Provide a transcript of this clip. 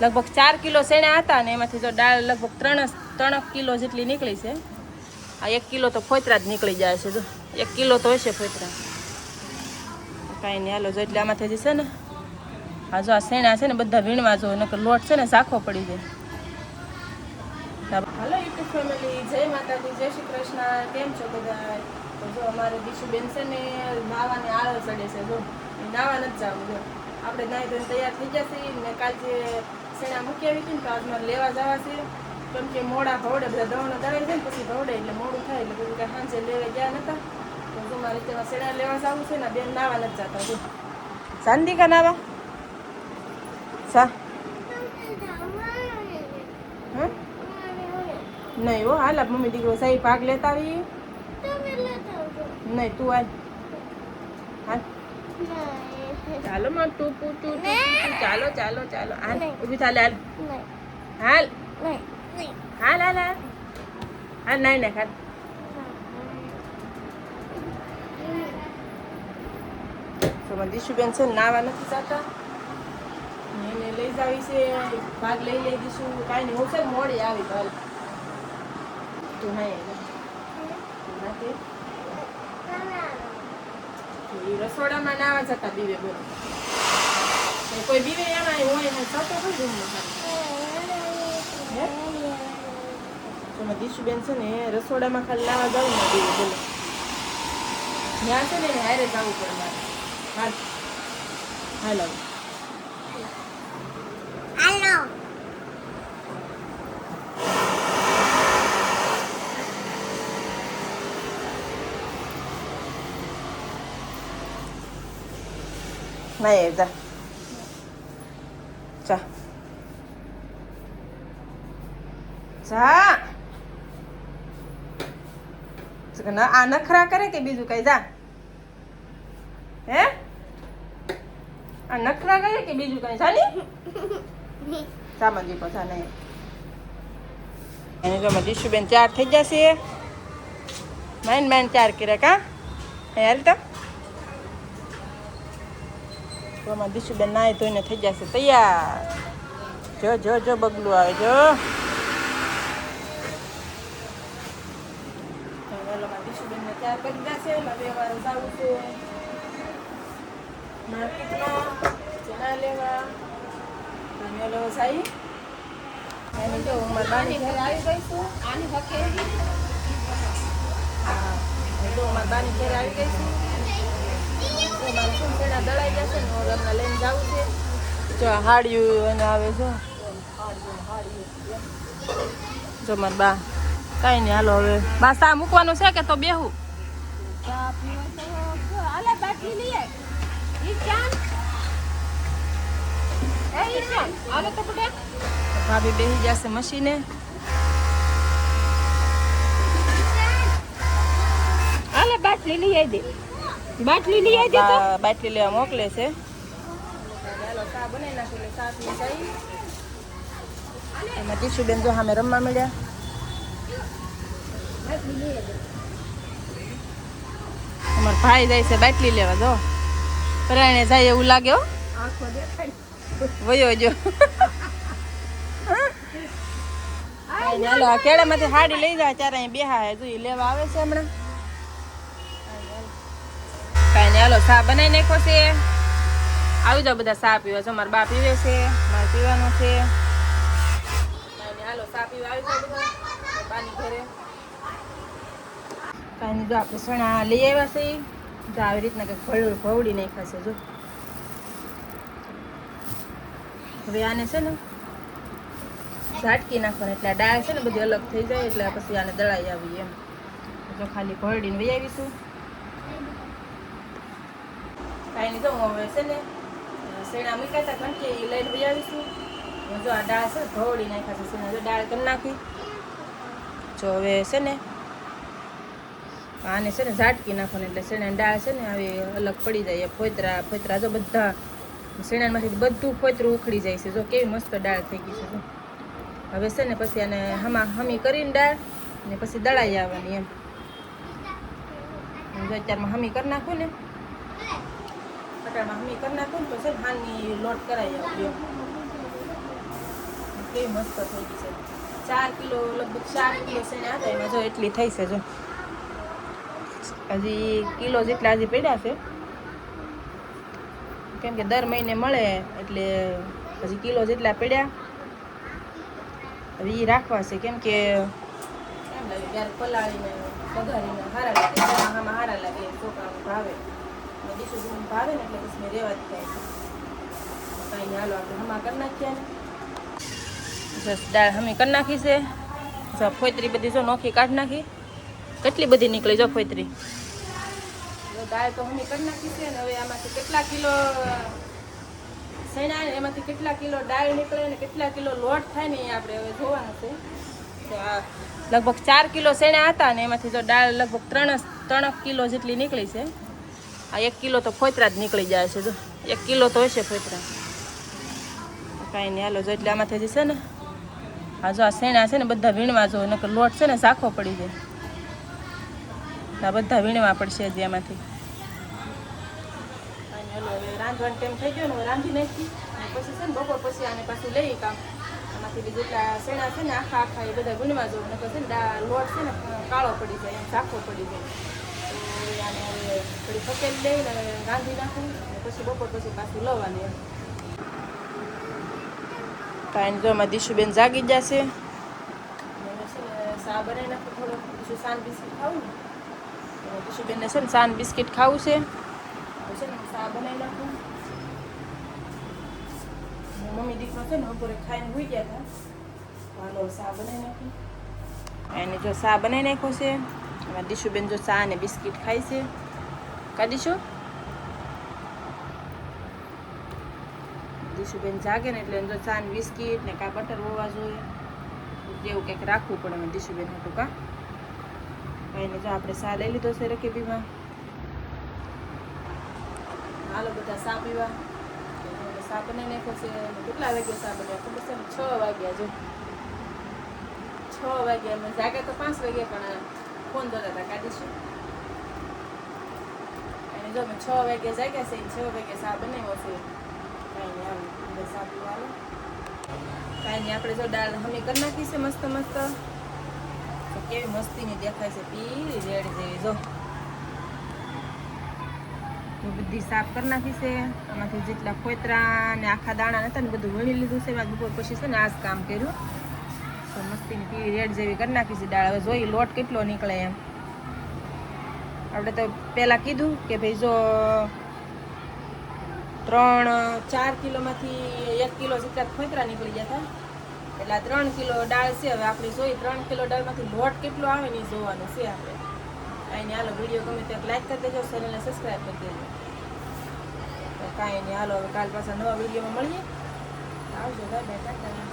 લગભગ 4 કિલો શેણા હતા ને એમાંથી જો દાળ લગભગ 3 કિલો જેટલી નીકળી છે. આ 1 કિલો તો ફોતરા જ નીકળી જાય છે. જો 1 કિલો તો હશે ફોતરા. કાંઈ નહીં હાલો જો એટલે આમાંથી હજી છે ને આ જો આ શેણા છે ને બધા વીણવા જો નકર લોટ છે ને ઝાખો પડી જાય. હાલો યુટ્યુબ ફેમિલી, જય માતાજી, જય શ્રી કૃષ્ણ. કેમ છો બધા? તો જો અમારે દીશુબેન છે ને નાવાની આળસ ચડે છે. જો નાવા નથી જવું. જો આપણે નાહી ધોઈને તૈયાર થઈ જશે ને કાલ જે શેણા મૂકી આવી હતી ને તો આજ મારે લેવા જવા છે. કેમ કે મોડા ભવડે બધા દવાનો દળાઈ જાય ને પછી ભવડે એટલે મોડું થાય એટલે બધું કાંઈ સાંજે લેવા ગયા નતા. તો જો મારે તેમાં શેણા લેવા જવું છે ને બેન નાવા નથી જતા. જો શાંતિ કા નાવા સા હા નહીં હો હાલ મમ્મી દીકરો સહી ભાગ લેતા આવી નહીં તું હાલ હાલ ચાલો માં તું ચાલો ચાલો ચાલો હાલ ઊભી ચાલે હાલ હાલ હાલ હાલ હાલ હાલ નહીં ને હાલ તો દીશુબેન છે નાવા નથી જતા એને લઈ જાવી છે ભાગ લઈ દઈશું. કાંઈ નહીં હું છે મોડી આવી તો તું નહીં રસોડામાં નાવા જતા બીવે બોલો કોઈ બીવે એમાં હોય ને સતો કઈ રૂમમાં દીશુબેન છે ને રસોડામાં ખાલી નાવા જવું ને બીવે બોલો ત્યાં છે ને હારે જવું પડે મારે. હાલ હાલ હાલો નહીં જા જા જા આ નખરા કરે કે બીજું કઈ જા હે આ નખરા કરે કે બીજું કઈ જાની સામાજી પછા નહીં એને જો દીશુબેન 4 થઈ જશે માઇન 4 કર્યા કા હાલ તો દીશુબેન નાય ધોઈને થઈ જશે તૈયાર. જો જો જો બગલું આવે જો દીશુબેન ને 4 કરી દેશે. હવે વાર જવું છે માર્કેટમાં ચણા લેવા. મેલો સાઈ એને જો મારા બાની ઘરે આવી ગઈ છું. આની હકે હા જો મારા બાની ઘરે આવી ગઈ છું. મારે શું શેણા દળાઈ જશે ને હમણાં લઈને જવું છે. જો હાડિયું અને આવે જો જો મારા બા કાંઈ નહીં હાલો હવે બા સા મૂકવાનું છે કે તો બેહું ભાભી બેસી જશે મશીને. બાટલી લઈ આવી દે બાટલી લઈ આવી દે બાટલી લેવા મોકલે છે. ચા બનાવી નાખી એટલે ચા પી જાય. એમાં દીશુબેન જો સામે રમવા મળ્યા. અમારા ભાઈ જાય છે બાટલી લેવા. જો પરાણે જાય એવું લાગે હો વયો જો હાલો કેળામાંથી હાડી લઈ જાય ત્યારે અહીં બેહા જો લેવા આવે છે હમણાં. કાંઈ નહીં હાલો ચા બનાવી નાખો છે. આવી જાઓ બધા ચા પીવા. જો મારા બા પીવે છે મારે પીવાનું છે. કાંઈ નહીં હાલો ચા પીવા આવી જાઓ બધા બાની ઘરે. કાંઈ નહીં જો આપણે સણા લઈ આવ્યા છે. જો આવી રીતના કંઈક ભવડી નાખ્યા છે. જો હવે આને છે ને ઝાટકી નાખવાનું એટલે આ દાળ છે ને બધી અલગ થઈ જાય એટલે પછી આને દળાઈ આવી એમ. જો ખાલી ભરડીને વહી આવીશું. કાંઈ નહીં જો હું હવે છે ને શેણા મૂક્યા હતા ઘંટી લઈને વહી આવીશું. જો આ દાળ છે ભવડી નાખ્યા છે શેણા. જો દાળ કરી નાખી. જો હવે છે ને આને છે ને ઝાટકી નાખવાનું એટલે શેણાની દાળ છે ને આવી અલગ પડી જાય. ફોતરા જો બધા શેણામાંથી બધું ફોતરું ઉખડી જાય છે. જો કેવી મસ્ત દાળ થઈ ગઈ છે. જો હવે છે ને પછી આને હમી કરીને દાળ ને પછી દળાઈ આવવાની એમ. જો અત્યારમાં હમી કરી નાખું ને કટારમાં હમી કરી નાખું ને તો છે ને હાની લોટ કરાવી આવું એમ. કેવી મસ્ત થઈ ગઈ છે. 4 કિલો લગભગ 4 કિલો શેણા હતા એમાં જો એટલી થઈ છે. જો હજી કિલો જેટલા હજી પડ્યા છે, કેમ કે દર મહિને મળે એટલે હજી કિલો જેટલા પડ્યા. હવે એ રાખવા છે, કેમ કે એમ લાગે ત્યારે પલાળીને વઘારીને સારા લાગે, આમાં સારા લાગે, છોકરાઓને ભાવે, ડીશું ભાવે ને એટલે પછી મેં રેવા જ થાય છે. કાંઈ નહીં, હાલો આપણે હમા કરી નાખીએ ને. બસ દાળ હમી કરી નાખી છે. જો ફોતરી બધી જો નોખી કાઢી નાખી, કેટલી બધી નીકળી જો ફોતરી. દાળ તો હમી કરી નાખી છે ને હવે આમાંથી કેટલા કિલો શેણા ને એમાંથી કેટલા કિલો દાળ નીકળે ને કેટલા કિલો લોટ થાય ને એ આપણે હવે જોવાનું છે. તો આ લગભગ 4 કિલો શેણા હતા ને એમાંથી જો દાળ લગભગ 3 કિલો જેટલી નીકળી છે. આ 1 કિલો તો ફોતરા જ નીકળી જાય છે. જો 1 કિલો તો હશે ફોતરા. કાંઈ નહીં, હાલો જો એટલે આમાંથી હજી છે ને, હા જો આ શેણા છે ને બધા વીણવા જો, નકર લોટ છે ને ઝાંખો પડી જાય. આ બધા વીણવા પડશે હજી એમાંથી. હાલો હવે રાંધવાનો ટાઈમ થઈ ગયો ને, હવે રાંધી નાખી અને પછી છે ને બપોર પછી આને પાછું લઈ કામ. આમાંથી જેટલા શેણા છે ને આખા એ બધા વીણવા જવું, નકર છે ને લોટ છે ને કાળો પડી જાય, એમ ઝાંખો પડી જાય. તો આને હવે થોડી પકેલી લઈને રાંધી નાખું અને પછી બપોર પછી પાછું લવાની એમ. કાંઈ જો અમારા દીશુબેન જાગી જશે. ચા બનાવી નાખું થોડો, બીજું સાન બિસ્કિટ ખાવું ને, દીશુબેનને છે ને સાન બિસ્કિટ ખાવું છે. છે ને ચા બનાવી નાખું. મમ્મી દીકરો છે ને બપોરે ખાઈને હોઈ ગયા હતા, હાલો ચા બનાવી નાખી. એને જો ચા બનાવી નાખ્યો છે. અમારા દીશુબેન જો ચા અને બિસ્કિટ ખાય છે. કાઢીશું દીશુબેન જાગે ને એટલે જો ચા ને બિસ્કિટ ને કાં બટર હોવા જોઈએ, જેવું કંઈક રાખવું પડે અમે દીશુબેન હતું કાં. એને જો આપણે ચા લઈ લીધો છે રકેબીમાં. હાલો બધા ચા પીવા. ચા બનાવી નાખ્યો છે. કેટલા વાગ્યા ચા બનાવ્યા ખબર છે ને? 6 વાગ્યા. જો 6 વાગ્યા. અમે જાગે તો 5 વાગ્યા, પણ ફોન જોતા હતા કાઢીશું. અને જો અમે 6 વાગ્યા જાગ્યા છે, 6 વાગ્યા ચા બનાવ્યો છે. કાંઈ નહીં, આવે બધા ચા પીવા આવે. કાંઈ નહીં, આપણે જો દાળ હમી કરી નાખી છે મસ્ત મસ્ત. તો કેવી મસ્તીની દેખાય છે, પીળી રેડ જેવી. જો બધી સાફ કરી નાખી છે. આમાંથી જેટલા ફોતરા ને આખા દાણા હતા ને બધું વણી લીધું છે. બપોર પછી છે ને આ જ કામ કર્યું. તો મસ્તીની પીળી રેડ જેવી કરી નાખી છે દાળ. હવે જોઈ લોટ કેટલો નીકળે એમ. આપણે તો પહેલાં કીધું કે ભાઈ જો 4 કિલોમાંથી 1 કિલો જેટલા ફોતરા નીકળી ગયા હતા, એટલે 3 કિલો દાળ છે. હવે આપણે જોઈ 3 કિલો દાળમાંથી લોટ કેટલો આવે ને એ જોવાનું છે આપણે. કાંઈ નહીં, હાલો વિડીયો ગમે તો લાઈક કરી દેજો, ચેનલને સબસ્ક્રાઈબ કરી દેજો. તો કાંઈ નહીં, હાલો હવે કાલ પાછા નવા વિડીયોમાં મળીએ. આવજો, બાય બાય, ટાટા.